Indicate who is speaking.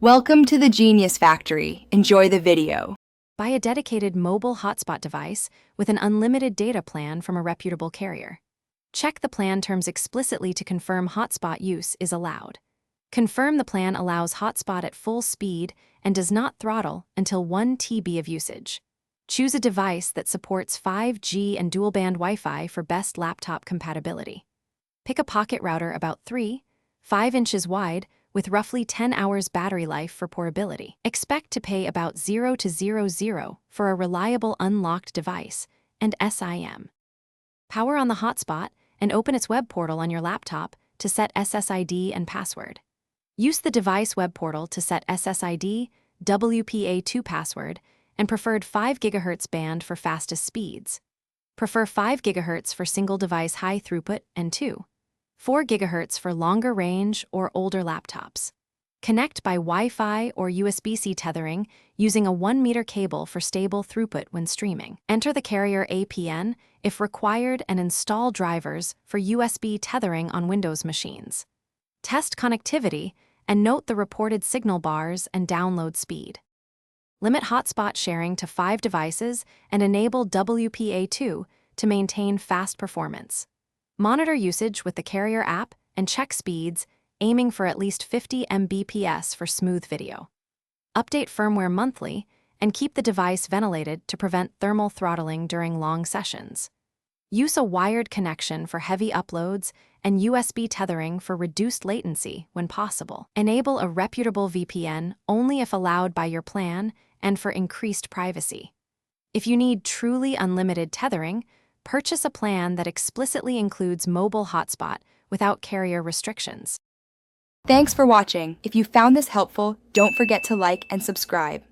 Speaker 1: Welcome to the Genius Factory. Enjoy the video.
Speaker 2: Buy a dedicated mobile hotspot device with an unlimited data plan from a reputable carrier. Check the plan terms explicitly to confirm hotspot use is allowed. Confirm the plan allows hotspot at full speed and does not throttle until 1 TB of usage. Choose a device that supports 5G and dual-band Wi-Fi for best laptop compatibility. Pick a pocket router about 3-5 inches wide with roughly 10 hours battery life for portability. Expect to pay about $0 for a reliable unlocked device and SIM. Power on the hotspot and open its web portal on your laptop to set SSID and password. Use the device web portal to set SSID, WPA2 password, and preferred 5 GHz band for fastest speeds. Prefer 5 GHz for single device high throughput and 4 GHz for longer range or older laptops. Connect by Wi-Fi or USB-C tethering using a 1-meter cable for stable throughput when streaming. Enter the carrier APN if required and install drivers for USB tethering on Windows machines. Test connectivity and note the reported signal bars and download speed. Limit hotspot sharing to 5 devices and enable WPA2 to maintain fast performance. Monitor usage with the carrier app and check speeds, aiming for at least 50 Mbps for smooth video. Update firmware monthly and keep the device ventilated to prevent thermal throttling during long sessions. Use a wired connection for heavy uploads and USB tethering for reduced latency when possible. Enable a reputable VPN only if allowed by your plan and for increased privacy. If you need truly unlimited tethering, purchase a plan that explicitly includes mobile hotspot without carrier restrictions.
Speaker 1: Thanks for watching. If you found this helpful, don't forget to like and subscribe.